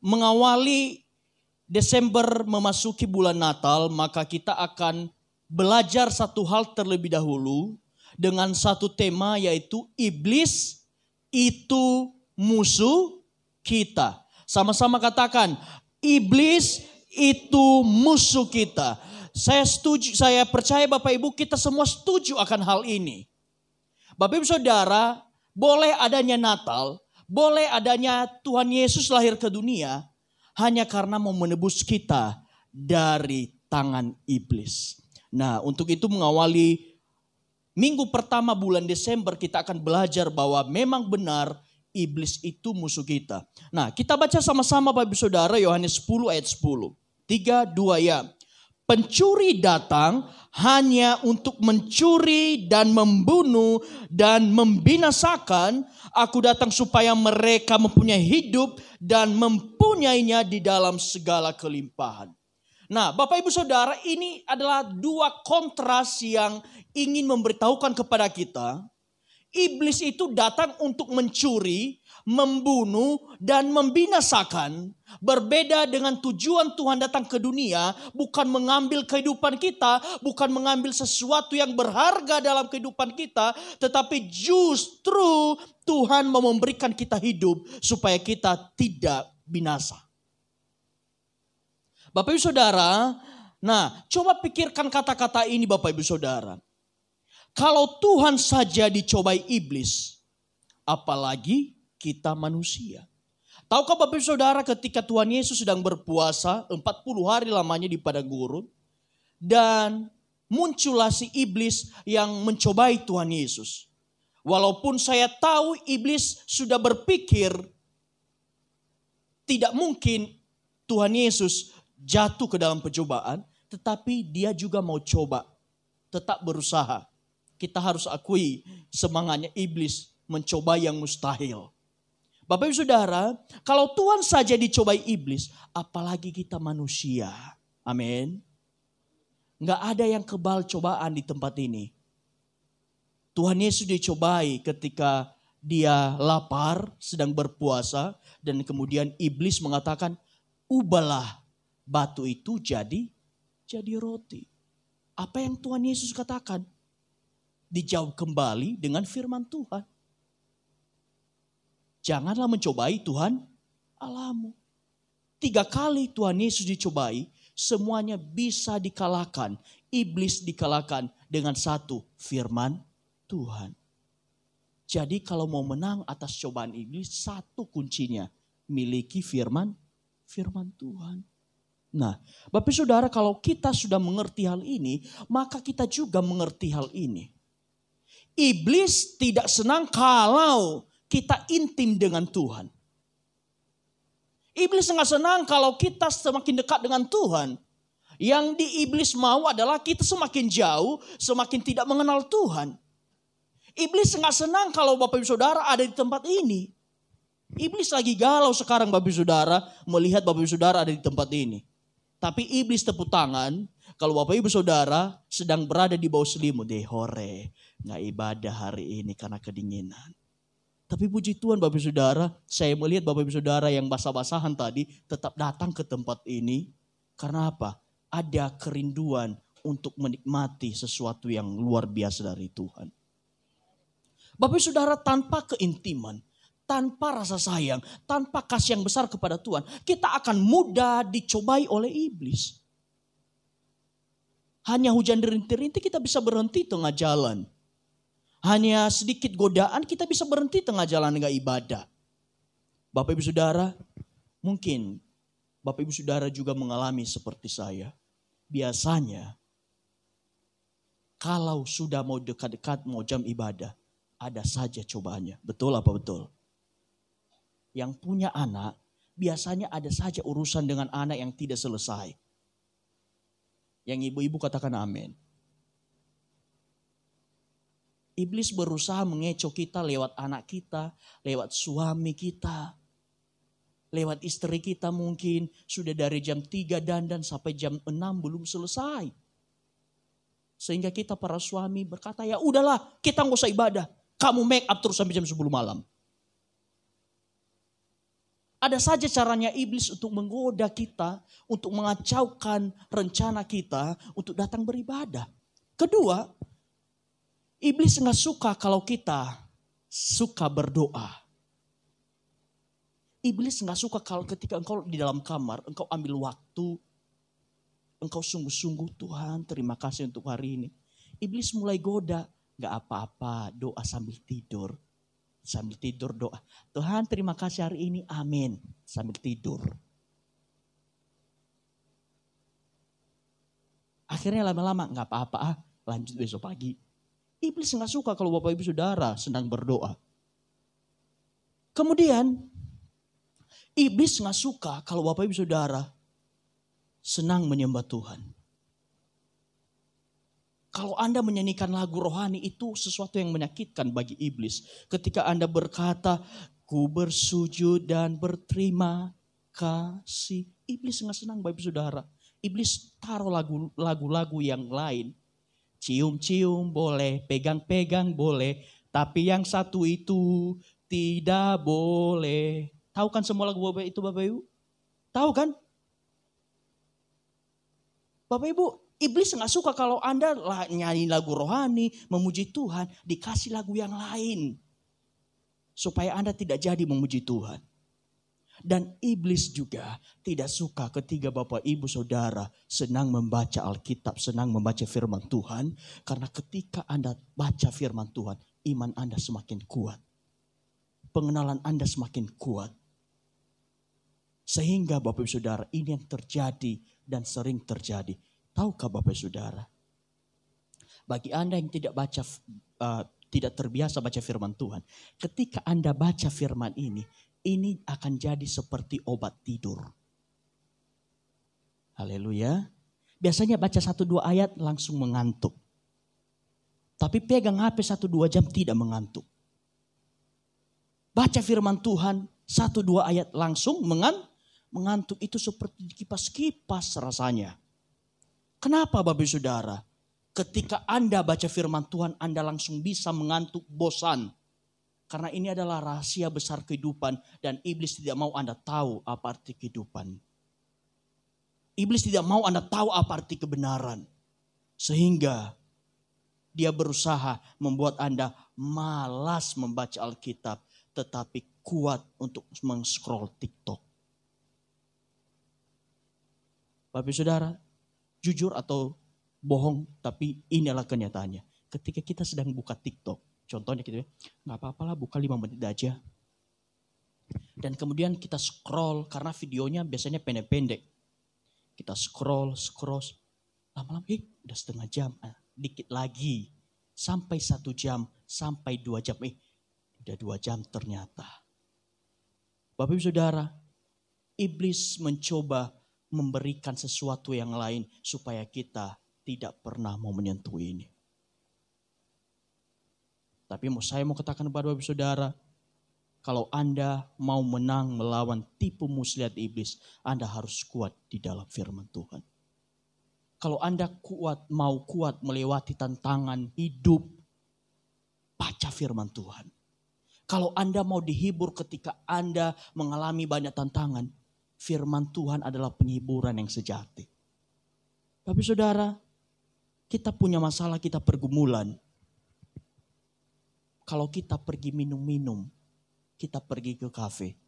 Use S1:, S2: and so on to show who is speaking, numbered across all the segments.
S1: mengawali Desember memasuki bulan Natal, maka kita akan belajar satu hal terlebih dahulu dengan satu tema, yaitu iblis itu musuh kita. Sama-sama katakan, iblis itu musuh kita. Saya setuju, saya percaya Bapak Ibu kita semua setuju akan hal ini. Bapak Ibu Saudara, boleh adanya Natal, boleh adanya Tuhan Yesus lahir ke dunia hanya karena mau menebus kita dari tangan iblis. Nah, untuk itu mengawali minggu pertama bulan Desember kita akan belajar bahwa memang benar iblis itu musuh kita. Nah, kita baca sama-sama Bapak Ibu Saudara Yohanes 10 ayat 10. 3, 2 ya. Pencuri datang hanya untuk mencuri dan membunuh dan membinasakan. Aku datang supaya mereka mempunyai hidup dan mempunyainya di dalam segala kelimpahan. Nah, Bapak Ibu Saudara, ini adalah dua kontras yang ingin memberitahukan kepada kita. Iblis itu datang untuk mencuri, membunuh, dan membinasakan. Berbeda dengan tujuan Tuhan datang ke dunia, bukan mengambil kehidupan kita, bukan mengambil sesuatu yang berharga dalam kehidupan kita, tetapi justru Tuhan mau memberikan kita hidup supaya kita tidak binasa. Bapak Ibu Saudara, nah coba pikirkan kata-kata ini Bapak Ibu Saudara. Kalau Tuhan saja dicobai iblis, apalagi kita manusia. Tahukah Bapak Ibu Saudara ketika Tuhan Yesus sedang berpuasa 40 hari lamanya di padang gurun. Dan muncullah si iblis yang mencobai Tuhan Yesus. Walaupun saya tahu iblis sudah berpikir tidak mungkin Tuhan Yesus jatuh ke dalam pencobaan. Tetapi dia juga mau coba, tetap berusaha. Kita harus akui semangatnya iblis mencoba yang mustahil. Bapak Ibu Saudara, kalau Tuhan saja dicobai iblis, apalagi kita manusia. Amin. Enggak ada yang kebal cobaan di tempat ini. Tuhan Yesus dicobai ketika dia lapar, sedang berpuasa, dan kemudian iblis mengatakan, ubahlah batu itu jadi roti. Apa yang Tuhan Yesus katakan? Dijawab kembali dengan firman Tuhan. Janganlah mencobai Tuhan Allahmu. 3 kali Tuhan Yesus dicobai, semuanya bisa dikalahkan. Iblis dikalahkan dengan satu firman Tuhan. Jadi kalau mau menang atas cobaan iblis, satu kuncinya, miliki firman Tuhan. Nah, Bapak Saudara, kalau kita sudah mengerti hal ini, maka kita juga mengerti hal ini. Iblis tidak senang kalau kita intim dengan Tuhan. Iblis sangat senang kalau kita semakin dekat dengan Tuhan. Yang di iblis mau adalah kita semakin jauh, semakin tidak mengenal Tuhan. Iblis sangat senang kalau Bapak Ibu Saudara ada di tempat ini. Iblis lagi galau sekarang Bapak Ibu Saudara melihat Bapak Ibu Saudara ada di tempat ini. Tapi iblis tepuk tangan kalau Bapak Ibu Saudara sedang berada di bawah selimut. Hore, gak ibadah hari ini karena kedinginan. Tapi puji Tuhan Bapak Ibu Saudara, saya melihat Bapak Ibu Saudara yang basah-basahan tadi tetap datang ke tempat ini. Karena apa? Ada kerinduan untuk menikmati sesuatu yang luar biasa dari Tuhan. Bapak Ibu Saudara, tanpa keintiman, tanpa rasa sayang, tanpa kasih yang besar kepada Tuhan, kita akan mudah dicobai oleh iblis. Hanya hujan rintik-rintik kita bisa berhenti tengah jalan. Hanya sedikit godaan kita bisa berhenti tengah jalan enggak ibadah. Bapak Ibu Saudara, mungkin Bapak Ibu Saudara juga mengalami seperti saya. Biasanya kalau sudah mau dekat-dekat mau jam ibadah, ada saja cobaannya. Betul apa betul? Yang punya anak, biasanya ada saja urusan dengan anak yang tidak selesai. Yang ibu-ibu katakan amin. Iblis berusaha mengecoh kita lewat anak kita, lewat suami kita, lewat istri kita mungkin. Sudah dari jam 3 dandan sampai jam 6 belum selesai. Sehingga kita para suami berkata, ya udahlah kita nggak usah ibadah. Kamu make up terus sampai jam 10 malam. Ada saja caranya iblis untuk menggoda kita, untuk mengacaukan rencana kita untuk datang beribadah. Kedua, iblis nggak suka kalau kita suka berdoa. Iblis nggak suka kalau ketika engkau di dalam kamar, engkau ambil waktu, engkau sungguh-sungguh, Tuhan terima kasih untuk hari ini. Iblis mulai goda, nggak apa-apa, doa sambil tidur. Sambil tidur doa, Tuhan terima kasih hari ini, amin. Sambil tidur. Akhirnya lama-lama nggak apa-apa, lanjut besok pagi. Iblis nggak suka kalau Bapak Ibu Saudara sedang berdoa. Kemudian iblis nggak suka kalau Bapak Ibu Saudara senang menyembah Tuhan. Kalau Anda menyanyikan lagu rohani itu sesuatu yang menyakitkan bagi iblis. Ketika Anda berkata, ku bersujud dan berterima kasih. Iblis nggak senang Bapak Ibu Saudara. Iblis taruh lagu-lagu yang lain. Cium-cium boleh, pegang-pegang boleh. Tapi yang satu itu tidak boleh. Tahu kan semua lagu Bapak itu Bapak Ibu? Tahu kan? Bapak Ibu, iblis nggak suka kalau Anda nyanyi lagu rohani, memuji Tuhan, dikasih lagu yang lain. Supaya Anda tidak jadi memuji Tuhan. Dan iblis juga tidak suka ketika Bapak Ibu Saudara senang membaca Alkitab, senang membaca firman Tuhan. Karena ketika Anda baca firman Tuhan, iman Anda semakin kuat. Pengenalan Anda semakin kuat. Sehingga Bapak Ibu Saudara ini yang terjadi dan sering terjadi. Tahukah Bapak Ibu Saudara? Bagi Anda yang tidak terbiasa baca firman Tuhan. Ketika Anda baca firman ini akan jadi seperti obat tidur. Haleluya. Biasanya baca 1-2 ayat langsung mengantuk. Tapi pegang HP 1-2 jam tidak mengantuk. Baca firman Tuhan 1-2 ayat langsung mengantuk, itu seperti kipas-kipas rasanya. Kenapa Bapak Ibu Saudara? Ketika Anda baca firman Tuhan, Anda langsung bisa mengantuk, bosan. Karena ini adalah rahasia besar kehidupan dan iblis tidak mau Anda tahu apa arti kehidupan. Iblis tidak mau Anda tahu apa arti kebenaran. Sehingga dia berusaha membuat Anda malas membaca Alkitab, tetapi kuat untuk men-scroll TikTok. Bapak Ibu Saudara, jujur atau bohong, tapi inilah kenyataannya. Ketika kita sedang buka TikTok, contohnya gitu ya, nggak apa-apalah buka 5 menit aja. Dan kemudian kita scroll, karena videonya biasanya pendek-pendek. Kita scroll, lama-lama udah setengah jam, dikit lagi. Sampai 1 jam, sampai 2 jam, udah 2 jam ternyata. Bapak Ibu Saudara, iblis mencoba memberikan sesuatu yang lain supaya kita tidak pernah mau menyentuh ini. Tapi saya mau katakan kepada Bapak Ibu Saudara, kalau Anda mau menang melawan tipu muslihat iblis, Anda harus kuat di dalam firman Tuhan. Kalau Anda mau kuat melewati tantangan hidup, baca firman Tuhan. Kalau Anda mau dihibur ketika Anda mengalami banyak tantangan, firman Tuhan adalah penghiburan yang sejati. Tapi saudara, kita punya masalah, kita pergumulan. Kalau kita pergi minum-minum, kita pergi ke kafe,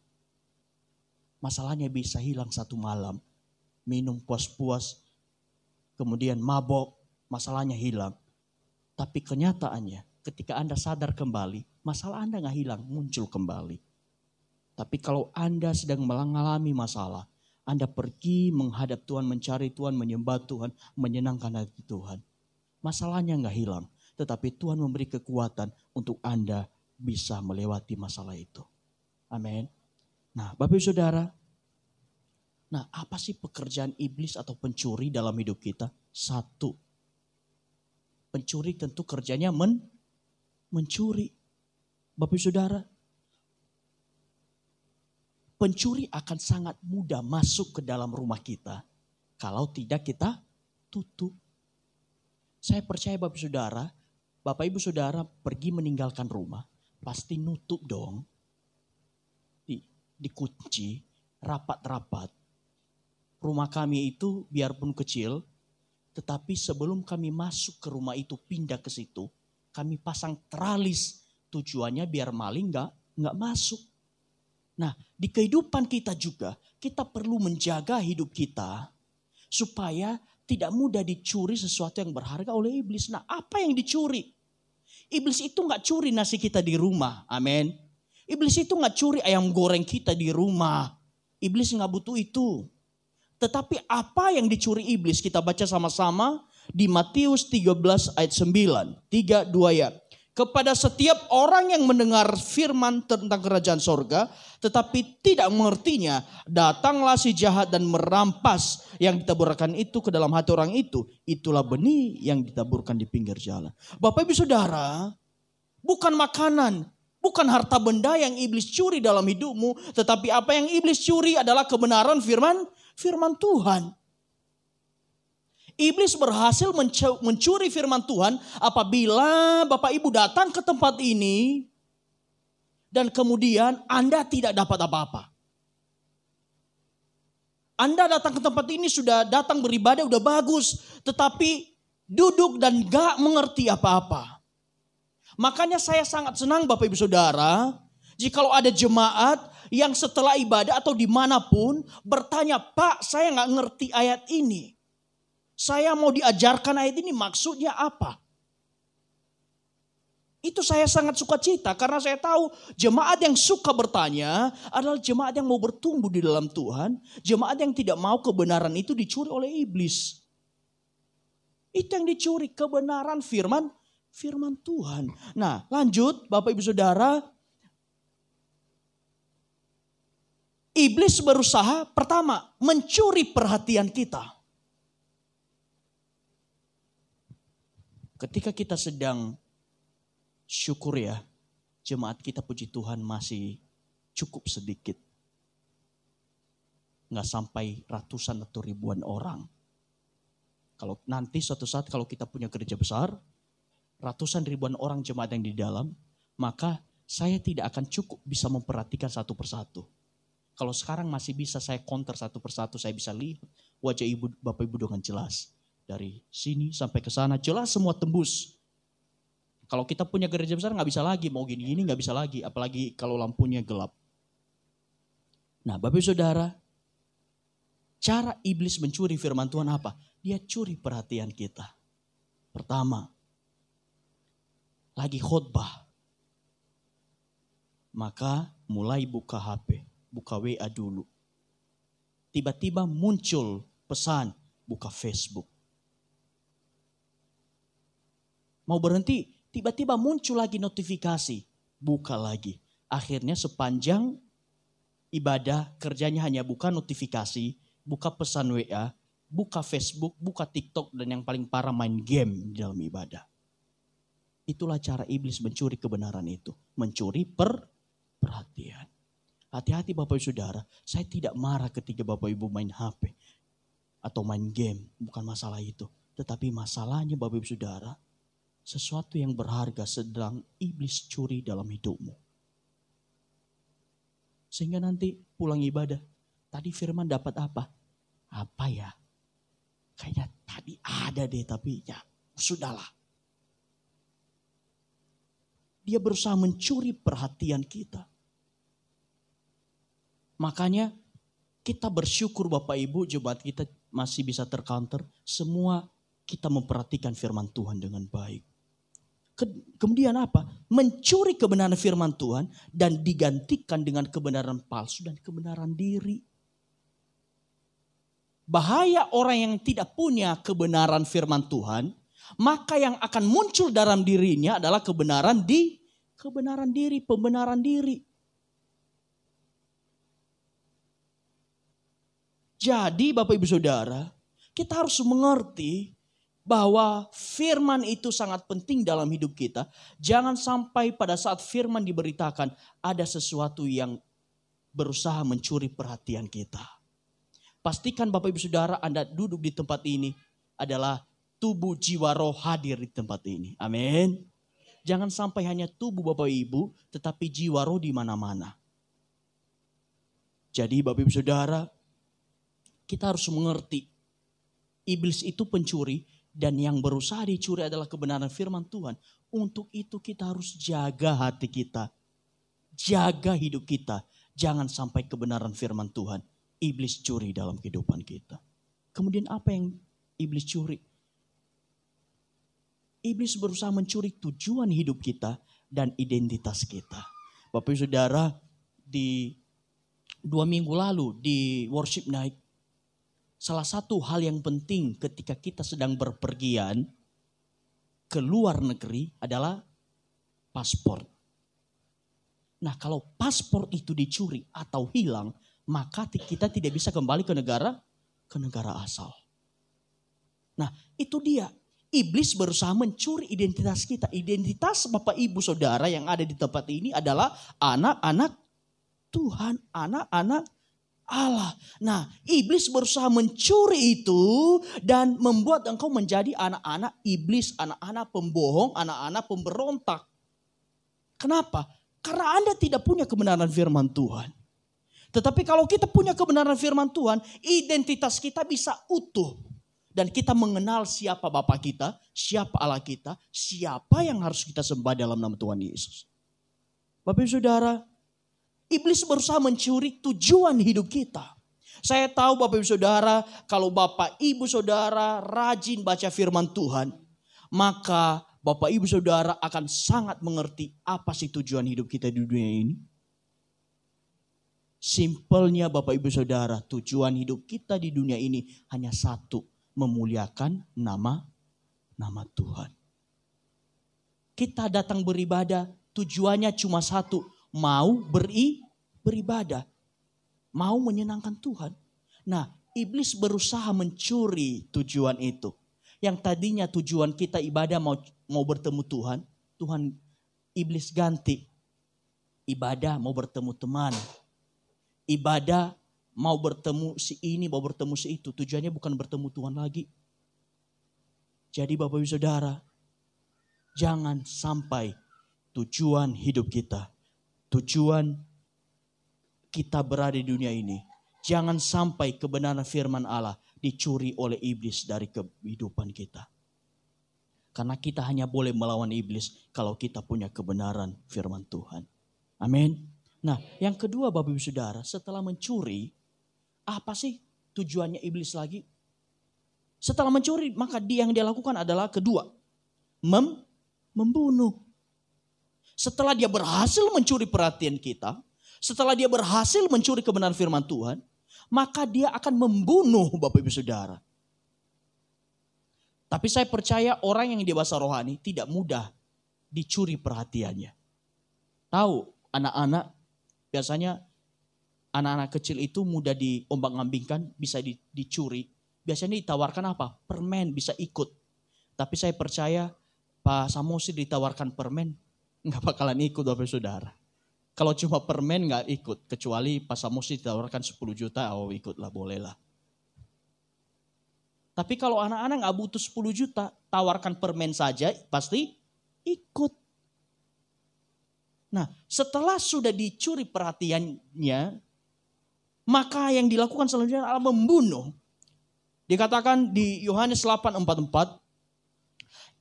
S1: masalahnya bisa hilang 1 malam. Minum puas-puas, kemudian mabok, masalahnya hilang. Tapi kenyataannya ketika Anda sadar kembali, masalah Anda gak hilang, muncul kembali. Tapi kalau Anda sedang mengalami masalah, Anda pergi menghadap Tuhan, mencari Tuhan, menyembah Tuhan, menyenangkan hati Tuhan. Masalahnya gak hilang, tetapi Tuhan memberi kekuatan untuk Anda bisa melewati masalah itu. Amin. Nah, Bapak Ibu Saudara, apa sih pekerjaan iblis atau pencuri dalam hidup kita? 1, pencuri tentu kerjanya mencuri. Bapak Ibu Saudara, pencuri akan sangat mudah masuk ke dalam rumah kita kalau tidak kita tutup. Saya percaya Bapak Ibu Saudara pergi meninggalkan rumah, pasti nutup dong. dikunci, rapat-rapat. Rumah kami itu biarpun kecil, tetapi sebelum kami masuk ke rumah itu, pindah ke situ, kami pasang teralis. Tujuannya biar maling nggak masuk. Nah, di kehidupan kita juga, kita perlu menjaga hidup kita supaya tidak mudah dicuri sesuatu yang berharga oleh iblis. Nah, apa yang dicuri? Iblis itu nggak curi nasi kita di rumah, amin. Iblis itu nggak curi ayam goreng kita di rumah. Iblis nggak butuh itu. Tetapi apa yang dicuri iblis? Kita baca sama-sama di Matius 13 ayat 9. 3, 2 ya. Kepada setiap orang yang mendengar firman tentang kerajaan sorga, tetapi tidak mengertinya, datanglah si jahat dan merampas yang ditaburkan itu ke dalam hati orang itu. Itulah benih yang ditaburkan di pinggir jalan. Bapak Ibu Saudara, bukan makanan, bukan harta benda yang iblis curi dalam hidupmu, tetapi apa yang iblis curi adalah kebenaran firman Tuhan. Iblis berhasil mencuri firman Tuhan apabila Bapak Ibu datang ke tempat ini dan kemudian Anda tidak dapat apa-apa. Anda datang ke tempat ini sudah datang beribadah udah bagus, tetapi duduk dan gak mengerti apa-apa. Makanya saya sangat senang Bapak Ibu Saudara, jikalau ada jemaat yang setelah ibadah atau dimanapun bertanya, Pak saya gak ngerti ayat ini. Saya mau diajarkan ayat ini maksudnya apa? Itu saya sangat suka cita karena saya tahu jemaat yang suka bertanya adalah jemaat yang mau bertumbuh di dalam Tuhan. Jemaat yang tidak mau kebenaran itu dicuri oleh iblis. Itu yang dicuri, kebenaran firman Tuhan. Nah lanjut Bapak Ibu Saudara. Iblis berusaha pertama mencuri perhatian kita. Ketika kita sedang syukur ya, jemaat kita puji Tuhan masih cukup sedikit. Nggak sampai ratusan atau ribuan orang. Kalau nanti suatu saat kalau kita punya gereja besar, ratusan ribuan orang jemaat yang di dalam, maka saya tidak akan cukup bisa memperhatikan satu persatu. Kalau sekarang masih bisa saya counter satu persatu, saya bisa lihat wajah ibu, Bapak Ibu dengan jelas. Dari sini sampai ke sana jelas semua tembus. Kalau kita punya gereja besar nggak bisa lagi, mau gini-gini nggak bisa lagi, apalagi kalau lampunya gelap. Nah Bapak Ibu Saudara, cara iblis mencuri firman Tuhan apa? Dia curi perhatian kita. Pertama, lagi khotbah, maka mulai buka HP, buka WA dulu. Tiba-tiba muncul pesan, buka Facebook. Mau berhenti, tiba-tiba muncul lagi notifikasi, buka lagi. Akhirnya sepanjang ibadah kerjanya hanya buka notifikasi, buka pesan WA, buka Facebook, buka TikTok, dan yang paling parah main game di dalam ibadah. Itulah cara iblis mencuri kebenaran itu, mencuri perhatian. Hati-hati Bapak Ibu Saudara, saya tidak marah ketika Bapak Ibu main HP atau main game, bukan masalah itu. Tetapi masalahnya Bapak Ibu Saudara, sesuatu yang berharga sedang iblis curi dalam hidupmu. Sehingga nanti pulang ibadah, tadi firman dapat apa? Apa ya? Kayaknya tadi ada deh tapi ya sudahlah. Dia berusaha mencuri perhatian kita. Makanya kita bersyukur Bapak Ibu, jemaat kita masih bisa tercounter. Semua kita memperhatikan firman Tuhan dengan baik. Kemudian apa? Mencuri kebenaran firman Tuhan dan digantikan dengan kebenaran palsu dan kebenaran diri. Bahaya orang yang tidak punya kebenaran firman Tuhan, maka yang akan muncul dalam dirinya adalah kebenaran diri, pembenaran diri. Jadi Bapak Ibu Saudara, kita harus mengerti bahwa firman itu sangat penting dalam hidup kita. Jangan sampai pada saat firman diberitakan ada sesuatu yang berusaha mencuri perhatian kita. Pastikan Bapak Ibu Saudara Anda duduk di tempat ini adalah tubuh jiwa roh hadir di tempat ini. Amin. Jangan sampai hanya tubuh Bapak Ibu tetapi jiwa roh di mana-mana. Jadi Bapak Ibu Saudara, kita harus mengerti iblis itu pencuri dan yang berusaha dicuri adalah kebenaran firman Tuhan. Untuk itu kita harus jaga hati kita, jaga hidup kita. Jangan sampai kebenaran firman Tuhan iblis curi dalam kehidupan kita. Kemudian apa yang iblis curi? Iblis berusaha mencuri tujuan hidup kita dan identitas kita. Bapak Ibu Saudara, di 2 minggu lalu di worship night, salah satu hal yang penting ketika kita sedang berpergian ke luar negeri adalah paspor. Nah, kalau paspor itu dicuri atau hilang, maka kita tidak bisa kembali ke negara asal. Nah, itu dia. Iblis berusaha mencuri identitas kita. Identitas Bapak Ibu Saudara yang ada di tempat ini adalah anak-anak Tuhan, anak-anak Allah. Nah, iblis berusaha mencuri itu dan membuat engkau menjadi anak-anak iblis, anak-anak pembohong, anak-anak pemberontak. Kenapa? Karena Anda tidak punya kebenaran firman Tuhan. Tetapi kalau kita punya kebenaran firman Tuhan, identitas kita bisa utuh. Dan kita mengenal siapa Bapa kita, siapa Allah kita, siapa yang harus kita sembah dalam nama Tuhan Yesus. Bapak Ibu Saudara, iblis berusaha mencuri tujuan hidup kita. Saya tahu Bapak Ibu Saudara, kalau Bapak Ibu Saudara rajin baca firman Tuhan, maka Bapak Ibu Saudara akan sangat mengerti apa sih tujuan hidup kita di dunia ini. Simpelnya Bapak Ibu Saudara, tujuan hidup kita di dunia ini hanya satu, memuliakan nama Tuhan. Kita datang beribadah, tujuannya cuma satu, mau beribadah, mau menyenangkan Tuhan. Nah, iblis berusaha mencuri tujuan itu. Yang tadinya tujuan kita ibadah mau bertemu Tuhan iblis ganti. Ibadah mau bertemu teman. Ibadah mau bertemu si ini, mau bertemu si itu. Tujuannya bukan bertemu Tuhan lagi. Jadi Bapak Ibu Saudara, jangan sampai tujuan hidup kita, tujuan kita berada di dunia ini, jangan sampai kebenaran firman Allah dicuri oleh iblis dari kehidupan kita. Karena kita hanya boleh melawan iblis kalau kita punya kebenaran firman Tuhan. Amin. Nah, yang kedua Bapak Ibu Saudara, setelah mencuri, apa sih tujuannya iblis lagi? Setelah mencuri, maka yang dia lakukan adalah kedua, membunuh. Setelah dia berhasil mencuri perhatian kita, setelah dia berhasil mencuri kebenaran firman Tuhan, maka dia akan membunuh Bapak Ibu Saudara. Tapi saya percaya orang yang dewasa rohani tidak mudah dicuri perhatiannya. Tahu anak-anak, biasanya anak-anak kecil itu mudah diombang-ambingkan, bisa dicuri. Biasanya ditawarkan apa? Permen, bisa ikut. Tapi saya percaya Pak Samosi ditawarkan permen, nggak bakalan ikut Bapak Saudara. Kalau cuma permen nggak ikut. Kecuali Pak Samosi ditawarkan 10 juta, oh ikutlah, bolehlah. Tapi kalau anak-anak nggak butuh 10 juta, tawarkan permen saja pasti ikut. Nah, setelah sudah dicuri perhatiannya, maka yang dilakukan selanjutnya adalah membunuh. Dikatakan di Yohanes 8:44,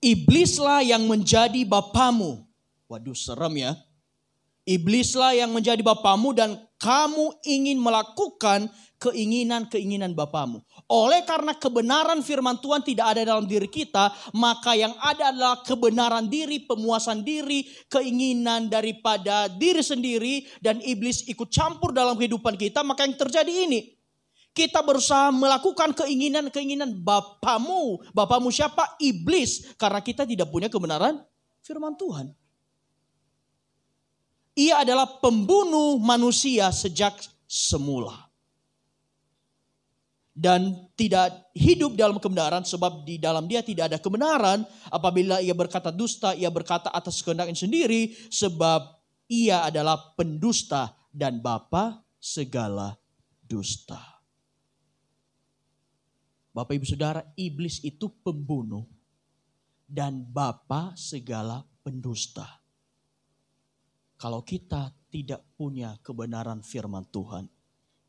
S1: iblislah yang menjadi bapamu. Waduh, serem ya. Iblislah yang menjadi bapamu dan kamu ingin melakukan keinginan-keinginan bapamu. Oleh karena kebenaran firman Tuhan tidak ada dalam diri kita, maka yang ada adalah kebenaran diri, pemuasan diri, keinginan daripada diri sendiri, dan iblis ikut campur dalam kehidupan kita. Maka yang terjadi ini, kita berusaha melakukan keinginan-keinginan bapamu. Bapamu siapa? Iblis. Karena kita tidak punya kebenaran firman Tuhan. Ia adalah pembunuh manusia sejak semula. Dan tidak hidup dalam kebenaran, sebab di dalam dia tidak ada kebenaran. Apabila ia berkata dusta, ia berkata atas kehendaknya sendiri, sebab ia adalah pendusta dan bapa segala dusta. Bapak Ibu Saudara, iblis itu pembunuh dan bapa segala pendusta. Kalau kita tidak punya kebenaran firman Tuhan,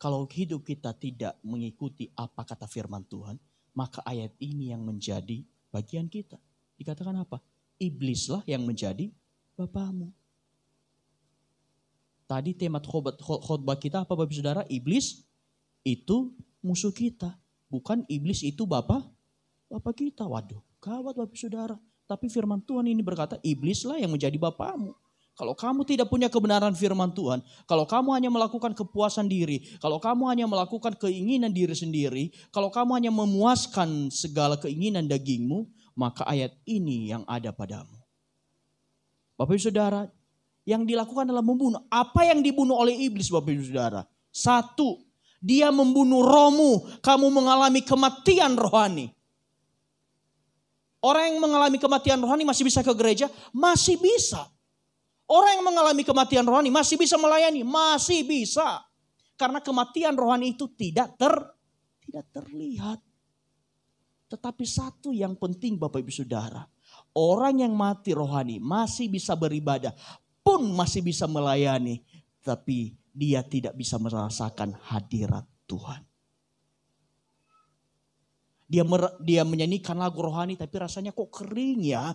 S1: Kalau hidup kita tidak mengikuti apa kata firman Tuhan, maka ayat ini yang menjadi bagian kita. Dikatakan apa? Iblislah yang menjadi bapamu. Tadi tema khotbah kita apa Bapak Saudara? Iblis itu musuh kita. Bukan iblis itu bapak kita. Waduh, gawat Bapak Saudara. Tapi firman Tuhan ini berkata, iblislah yang menjadi bapamu. Kalau kamu tidak punya kebenaran firman Tuhan, kalau kamu hanya melakukan kepuasan diri, kalau kamu hanya melakukan keinginan diri sendiri, kalau kamu hanya memuaskan segala keinginan dagingmu, maka ayat ini yang ada padamu. Bapak Ibu Saudara, yang dilakukan adalah membunuh. Apa yang dibunuh oleh iblis Bapak Ibu Saudara? Satu, dia membunuh rohmu, kamu mengalami kematian rohani. Orang yang mengalami kematian rohani masih bisa ke gereja? Masih bisa. Orang yang mengalami kematian rohani masih bisa melayani? Masih bisa. Karena kematian rohani itu tidak terlihat. Tetapi satu yang penting Bapak Ibu Saudara. Orang yang mati rohani masih bisa beribadah. Pun masih bisa melayani. Tapi dia tidak bisa merasakan hadirat Tuhan. Dia menyanyikan lagu rohani tapi rasanya kok kering ya.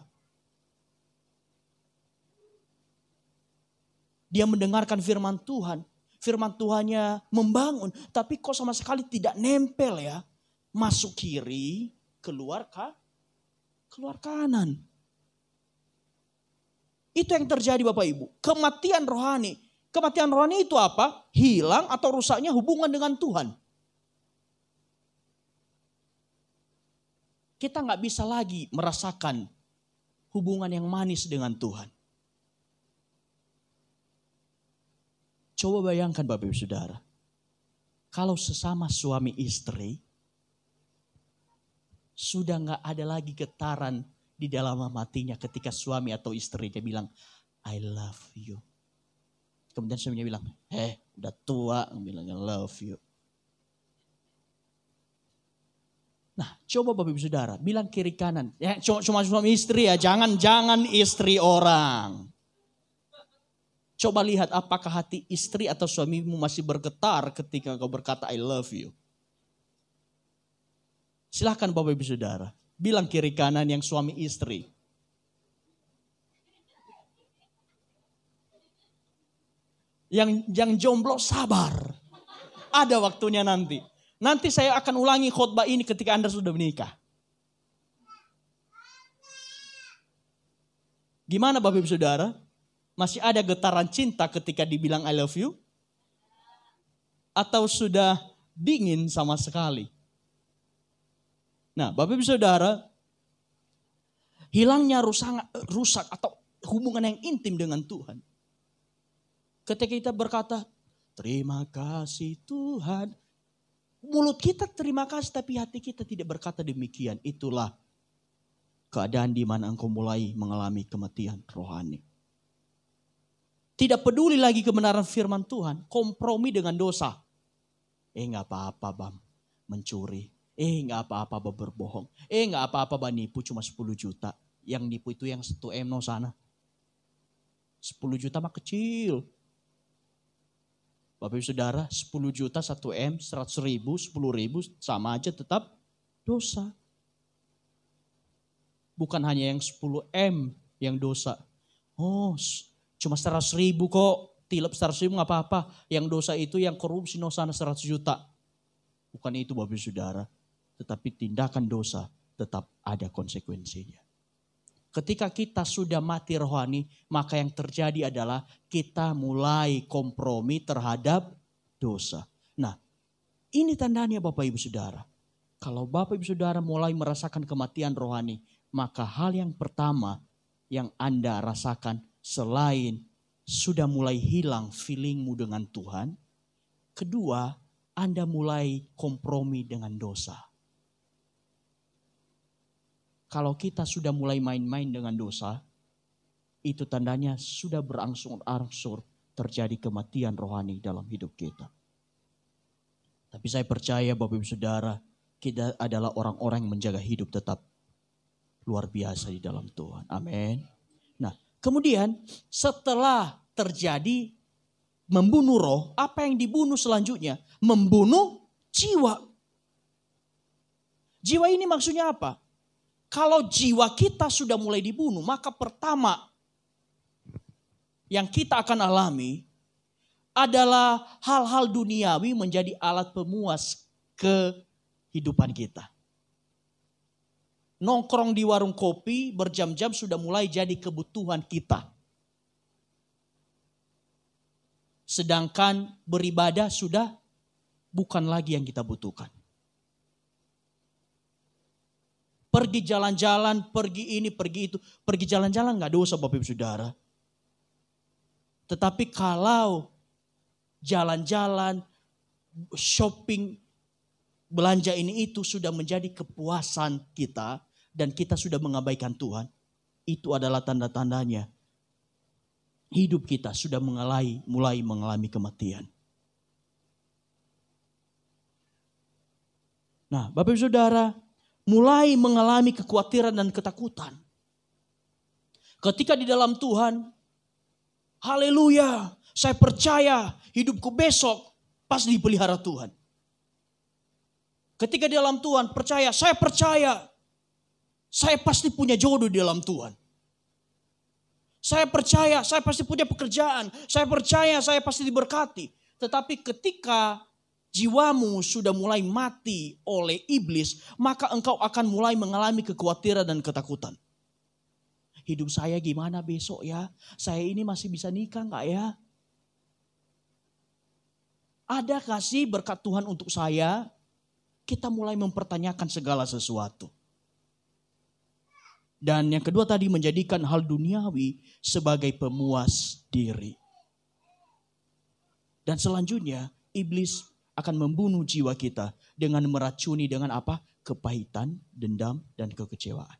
S1: Dia mendengarkan firman Tuhan. Firman Tuhannya membangun. Tapi kok sama sekali tidak nempel ya. Masuk kiri, keluar kanan. Itu yang terjadi Bapak Ibu. Kematian rohani. Kematian rohani itu apa? Hilang atau rusaknya hubungan dengan Tuhan. Kita nggak bisa lagi merasakan hubungan yang manis dengan Tuhan. Coba bayangkan Bapak Ibu Saudara. Kalau sesama suami istri. Sudah gak ada lagi getaran di dalam hatinya ketika suami atau istri dia bilang. I love you. Kemudian suaminya bilang. Udah tua. Bilang I love you. Nah coba Bapak Ibu Saudara. Bilang kiri kanan. Ya, cuma suami istri ya. Jangan istri orang. Coba lihat apakah hati istri atau suamimu masih bergetar ketika kau berkata I love you. Silahkan Bapak Ibu Saudara. Bilang kiri kanan yang suami istri. Yang jomblo sabar. Ada waktunya nanti. Nanti saya akan ulangi khotbah ini ketika Anda sudah menikah. Gimana Bapak Ibu Saudara? Masih ada getaran cinta ketika dibilang I love you? Atau sudah dingin sama sekali? Nah Bapak Ibu Saudara, hilangnya rusak atau hubungan yang intim dengan Tuhan. Ketika kita berkata, terima kasih Tuhan. Mulut kita terima kasih tapi hati kita tidak berkata demikian. Itulah keadaan di mana engkau mulai mengalami kematian rohani. Tidak peduli lagi kebenaran firman Tuhan. Kompromi dengan dosa. Gak apa-apa bang. Mencuri. Gak apa-apa bang berbohong. Gak apa-apa bang nipu cuma 10 juta. Yang nipu itu yang 1M no sana. 10 juta mah kecil. Bapak Ibu Saudara 10 juta 1M 100 ribu 10 ribu sama aja tetap dosa. Bukan hanya yang 10M yang dosa. Cuma 100 ribu kok, tilep 100 ribu gak apa-apa. Yang dosa itu yang korupsi no sana 100 juta. Bukan itu Bapak Ibu Saudara. Tetapi tindakan dosa tetap ada konsekuensinya. Ketika kita sudah mati rohani, maka yang terjadi adalah kita mulai kompromi terhadap dosa. Nah, ini tandanya Bapak Ibu Saudara. Kalau Bapak Ibu Saudara mulai merasakan kematian rohani, maka hal yang pertama yang Anda rasakan selain sudah mulai hilang feelingmu dengan Tuhan. Kedua, Anda mulai kompromi dengan dosa. Kalau kita sudah mulai main-main dengan dosa, itu tandanya sudah berangsur-angsur terjadi kematian rohani dalam hidup kita. Tapi saya percaya Bapak Ibu Saudara, kita adalah orang-orang yang menjaga hidup tetap luar biasa di dalam Tuhan. Amin. Nah, kemudian setelah terjadi membunuh roh, apa yang dibunuh selanjutnya? Membunuh jiwa. Jiwa ini maksudnya apa? Kalau jiwa kita sudah mulai dibunuh, maka pertama yang kita akan alami adalah hal-hal duniawi menjadi alat pemuas kehidupan kita. Nongkrong di warung kopi berjam-jam sudah mulai jadi kebutuhan kita. Sedangkan beribadah sudah bukan lagi yang kita butuhkan. Pergi jalan-jalan, pergi ini, pergi itu. Pergi jalan-jalan gak dosa Bapak Ibu Saudara. Tetapi kalau jalan-jalan, shopping, belanja ini itu sudah menjadi kepuasan kita dan kita sudah mengabaikan Tuhan, itu adalah tanda-tandanya hidup kita sudah mulai mengalami kematian. Nah, Bapak Ibu Saudara, mulai mengalami kekhawatiran dan ketakutan. Ketika di dalam Tuhan, haleluya, saya percaya hidupku besok pasti dipelihara Tuhan. Ketika di dalam Tuhan percaya saya pasti punya jodoh di dalam Tuhan. Saya percaya saya pasti punya pekerjaan. Saya percaya saya pasti diberkati. Tetapi ketika jiwamu sudah mulai mati oleh iblis, maka engkau akan mulai mengalami kekhawatiran dan ketakutan. Hidup saya gimana besok ya? Saya ini masih bisa nikah gak ya? Ada kasih berkat Tuhan untuk saya? Kita mulai mempertanyakan segala sesuatu. Dan yang kedua tadi, menjadikan hal duniawi sebagai pemuas diri. Dan selanjutnya iblis akan membunuh jiwa kita dengan meracuni dengan apa? Kepahitan, dendam, dan kekecewaan.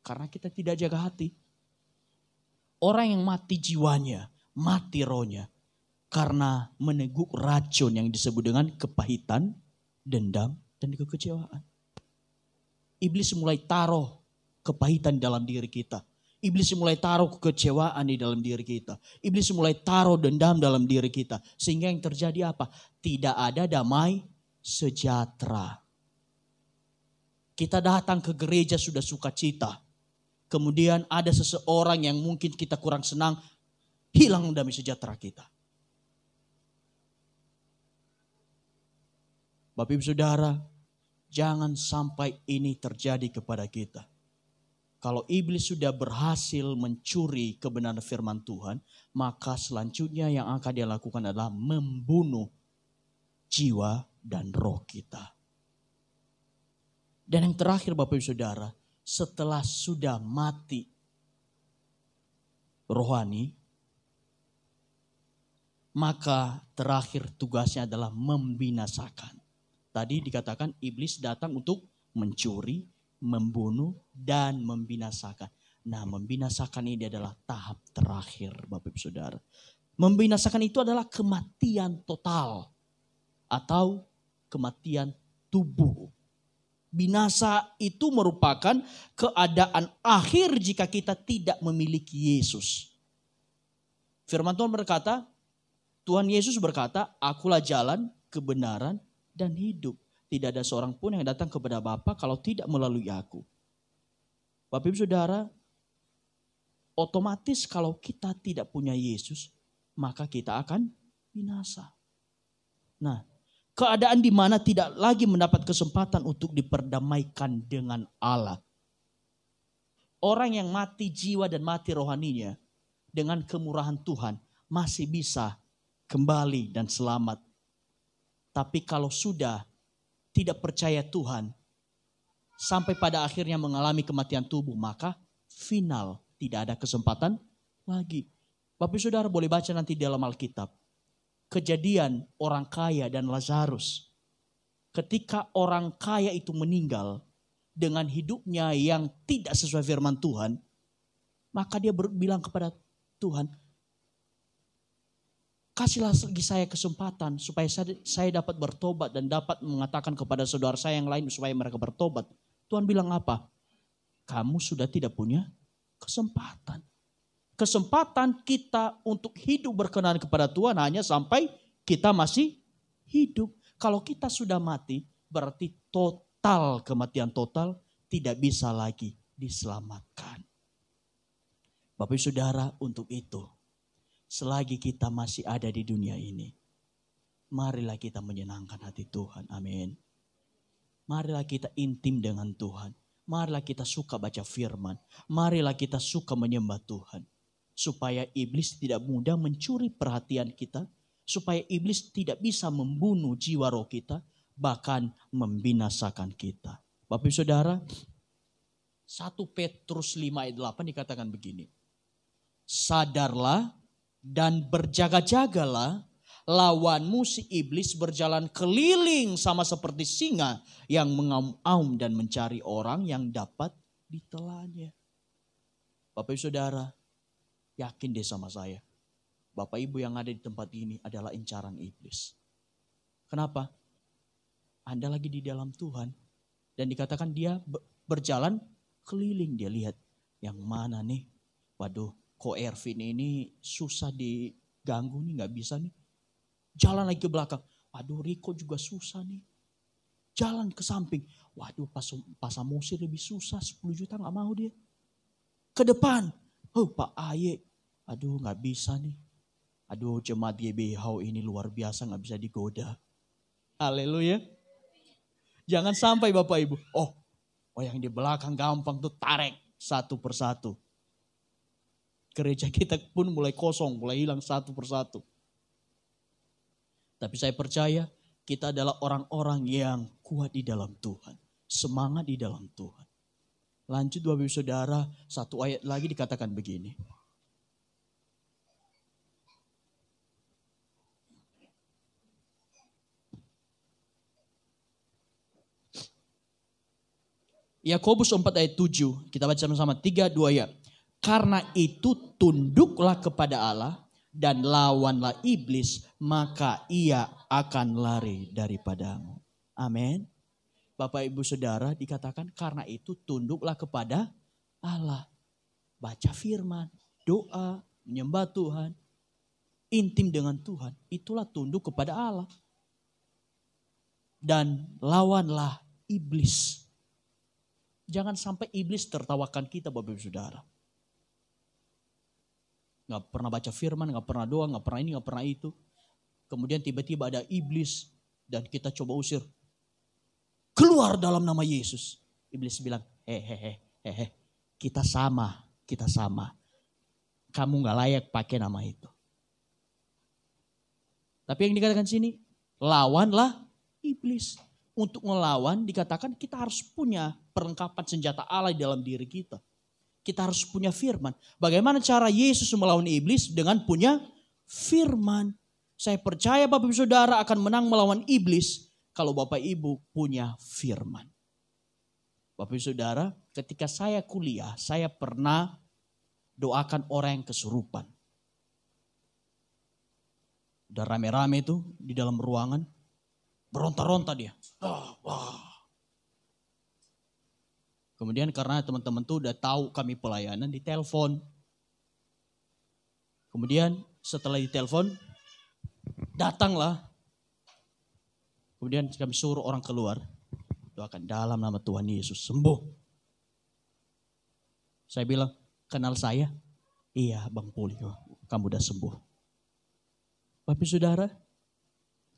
S1: Karena kita tidak jaga hati. Orang yang mati jiwanya, mati rohnya, karena meneguk racun yang disebut dengan kepahitan, dendam, dan kekecewaan. Iblis mulai taruh kepahitan dalam diri kita. Iblis mulai taruh kekecewaan di dalam diri kita. Iblis mulai taruh dendam dalam diri kita. Sehingga yang terjadi apa? Tidak ada damai sejahtera. Kita datang ke gereja sudah sukacita. Kemudian ada seseorang yang mungkin kita kurang senang. Hilang damai sejahtera kita. Bapak Ibu Saudara, jangan sampai ini terjadi kepada kita. Kalau iblis sudah berhasil mencuri kebenaran firman Tuhan, maka selanjutnya yang akan dia lakukan adalah membunuh jiwa dan roh kita. Dan yang terakhir Bapak Ibu Saudara, setelah sudah mati rohani, maka terakhir tugasnya adalah membinasakan. Tadi dikatakan iblis datang untuk mencuri, membunuh, dan membinasakan. Nah, membinasakan ini adalah tahap terakhir Bapak Ibu Saudara. Membinasakan itu adalah kematian total atau kematian tubuh. Binasa itu merupakan keadaan akhir jika kita tidak memiliki Yesus. Firman Tuhan berkata, Tuhan Yesus berkata, akulah jalan, kebenaran, dan hidup. Tidak ada seorang pun yang datang kepada Bapa kalau tidak melalui aku. Bapak Ibu Saudara, otomatis kalau kita tidak punya Yesus, maka kita akan binasa. Nah, keadaan di mana tidak lagi mendapat kesempatan untuk diperdamaikan dengan Allah. Orang yang mati jiwa dan mati rohaninya, dengan kemurahan Tuhan masih bisa kembali dan selamat. Tapi kalau sudah tidak percaya Tuhan, sampai pada akhirnya mengalami kematian tubuh, maka final tidak ada kesempatan lagi. Bapak Saudara boleh baca nanti dalam Alkitab. Kejadian orang kaya dan Lazarus. Ketika orang kaya itu meninggal dengan hidupnya yang tidak sesuai firman Tuhan, maka dia bilang kepada Tuhan, kasihlah lagi saya kesempatan supaya saya dapat bertobat dan dapat mengatakan kepada saudara saya yang lain supaya mereka bertobat. Tuhan bilang apa? Kamu sudah tidak punya kesempatan. kesempatan kita untuk hidup berkenan kepada Tuhan hanya sampai kita masih hidup. Kalau kita sudah mati, berarti total, kematian total, tidak bisa lagi diselamatkan. Bapak Ibu Saudara, untuk itu, selagi kita masih ada di dunia ini, marilah kita menyenangkan hati Tuhan. Amin. Marilah kita intim dengan Tuhan. Marilah kita suka baca firman. Marilah kita suka menyembah Tuhan. Supaya iblis tidak mudah mencuri perhatian kita. Supaya iblis tidak bisa membunuh jiwa roh kita. Bahkan membinasakan kita. Bapak Ibu Saudara, 1 Petrus 5 ayat 8 dikatakan begini. Sadarlah dan berjaga-jagalah, lawanmu si iblis berjalan keliling sama seperti singa yang mengaum-aum dan mencari orang yang dapat ditelannya. Bapak Ibu Saudara, yakin deh sama saya, Bapak Ibu yang ada di tempat ini adalah incaran iblis. Kenapa? Anda lagi di dalam Tuhan. Dan dikatakan dia berjalan keliling. Dia lihat yang mana nih. Waduh, kok Ervin ini susah diganggu nih, gak bisa nih. Jalan lagi ke belakang. Waduh, Riko juga susah nih. Jalan ke samping. Waduh, Pak Samusi lebih susah. 10 juta gak mau dia. Ke depan. Oh, Pak Aye. Aduh, gak bisa nih. Aduh, jemaat GBH ini luar biasa, gak bisa digoda. Haleluya. Jangan sampai Bapak Ibu. Oh yang di belakang gampang tuh, tarik satu persatu. Gereja kita pun mulai kosong, mulai hilang satu persatu. Tapi saya percaya kita adalah orang-orang yang kuat di dalam Tuhan. Semangat di dalam Tuhan. Lanjut Bapak Ibu Saudara, 1 ayat lagi dikatakan begini. Yakobus 4 ayat 7, kita baca sama-sama 3, 2 ya. Karena itu tunduklah kepada Allah dan lawanlah iblis, maka ia akan lari daripadamu. Amin. Bapak Ibu Saudara, dikatakan karena itu tunduklah kepada Allah. Baca firman, doa, menyembah Tuhan, intim dengan Tuhan, itulah tunduk kepada Allah. Dan lawanlah iblis. Jangan sampai iblis tertawakan kita Bapak Ibu Saudara. Gak pernah baca firman, gak pernah doa, gak pernah ini, gak pernah itu. Kemudian tiba-tiba ada iblis dan kita coba usir. Keluar dalam nama Yesus. Iblis bilang, kita sama. Kamu gak layak pakai nama itu. Tapi yang dikatakan sini, lawanlah iblis. Untuk melawan dikatakan kita harus punya perlengkapan senjata Allah di dalam diri kita. Kita harus punya firman. Bagaimana cara Yesus melawan iblis? Dengan punya firman. Saya percaya Bapak Ibu Saudara akan menang melawan iblis kalau Bapak Ibu punya firman. Bapak Ibu Saudara, ketika saya kuliah, saya pernah doakan orang yang kesurupan. Udah rame-rame itu di dalam ruangan. Beronta-ronta dia. Kemudian karena teman-teman tuh udah tahu kami pelayanan, ditelepon. Kemudian setelah ditelepon, datanglah. Kemudian kami suruh orang keluar. Doakan dalam nama Tuhan Yesus, sembuh. Saya bilang, kenal saya? Iya Bang Puli, kamu udah sembuh. Bapak Saudara,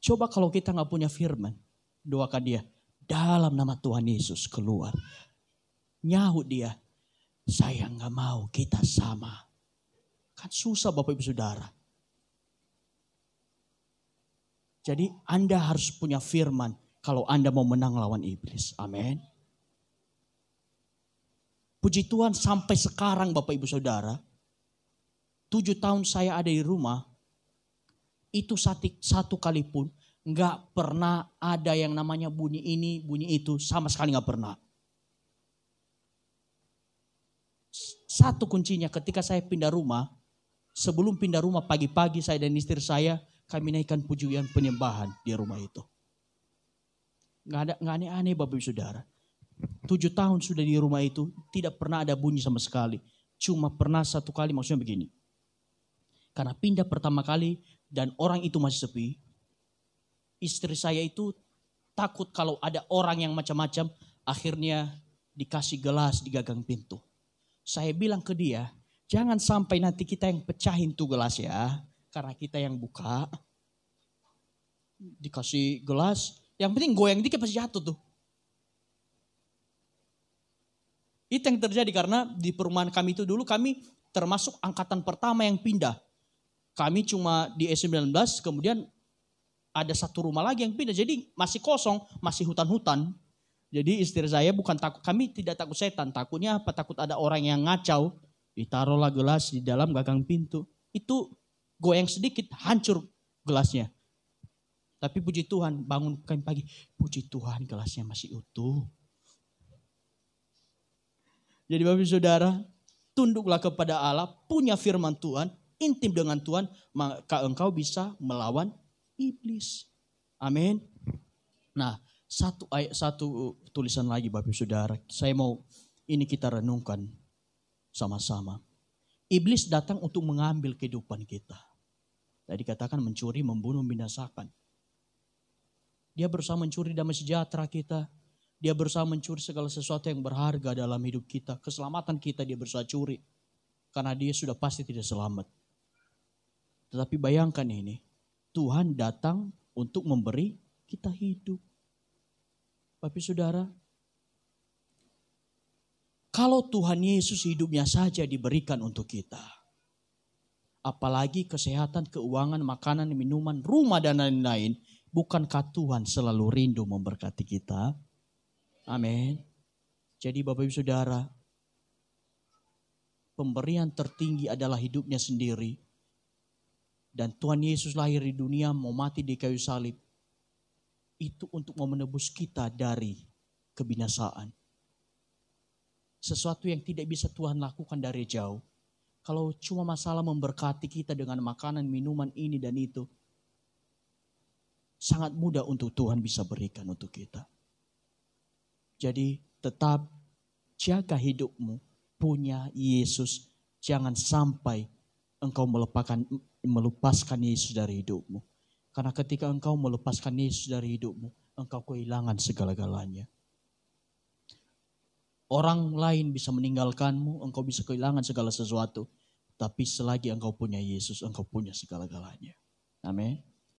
S1: coba kalau kita gak punya firman, doakan dia, dalam nama Tuhan Yesus keluar. Nyahut dia, saya gak mau, kita sama. Kan susah Bapak Ibu Saudara. Jadi Anda harus punya firman kalau Anda mau menang lawan iblis. Amin. Puji Tuhan sampai sekarang Bapak Ibu Saudara, 7 tahun saya ada di rumah, itu satu kali pun gak pernah ada yang namanya bunyi ini, bunyi itu, sama sekali gak pernah. Satu kuncinya ketika saya pindah rumah, sebelum pindah rumah pagi-pagi saya dan istri saya, kami naikkan pujian penyembahan di rumah itu. Gak aneh-aneh Bapak Ibu Saudara. 7 tahun sudah di rumah itu, tidak pernah ada bunyi sama sekali. cuma pernah satu kali, maksudnya begini. Karena pindah pertama kali dan orang itu masih sepi. Istri saya itu takut kalau ada orang yang macam-macam, akhirnya dikasih gelas di gagang pintu. Saya bilang ke dia, jangan sampai nanti kita yang pecahin tuh gelas ya, karena kita yang buka. Dikasih gelas, yang penting goyang dikit pasti jatuh tuh. Itu yang terjadi karena di perumahan kami itu dulu kami termasuk angkatan pertama yang pindah. Kami cuma di S19, kemudian ada satu rumah lagi yang pindah. Jadi masih kosong, masih hutan-hutan. Jadi istri saya bukan takut, kami tidak takut setan. Takutnya apa? Takut ada orang yang ngacau. Ditaruhlah gelas di dalam gagang pintu. Itu goyang sedikit, hancur gelasnya. Tapi puji Tuhan, bangun kami pagi. Puji Tuhan gelasnya masih utuh. Jadi Bapak Saudara, tunduklah kepada Allah, punya firman Tuhan, intim dengan Tuhan, maka engkau bisa melawan iblis. Amin. Nah, satu tulisan lagi Bapak Saudara, saya mau ini kita renungkan sama-sama. Iblis datang untuk mengambil kehidupan kita. Tadi katakan mencuri, membunuh, membinasakan. Dia berusaha mencuri damai sejahtera kita. Dia berusaha mencuri segala sesuatu yang berharga dalam hidup kita. Keselamatan kita dia berusaha curi. Karena dia sudah pasti tidak selamat. Tetapi bayangkan ini. Tuhan datang untuk memberi kita hidup. Bapak Saudara. Kalau Tuhan Yesus hidupnya saja diberikan untuk kita. Apalagi kesehatan, keuangan, makanan, minuman, rumah dan lain-lain. Bukankah Tuhan selalu rindu memberkati kita? Amin. Jadi Bapak Ibu Saudara, pemberian tertinggi adalah hidupnya sendiri. Dan Tuhan Yesus lahir di dunia, mau mati di kayu salib. Itu untuk mau menebus kita dari kebinasaan. Sesuatu yang tidak bisa Tuhan lakukan dari jauh. Kalau cuma masalah memberkati kita dengan makanan, minuman ini dan itu. Sangat mudah untuk Tuhan bisa berikan untuk kita. Jadi tetap jaga hidupmu, punya Yesus. Jangan sampai engkau melepaskan Yesus dari hidupmu. Karena ketika engkau melepaskan Yesus dari hidupmu, engkau kehilangan segala-galanya. Orang lain bisa meninggalkanmu, engkau bisa kehilangan segala sesuatu. Tapi selagi engkau punya Yesus, engkau punya segala-galanya. Amin.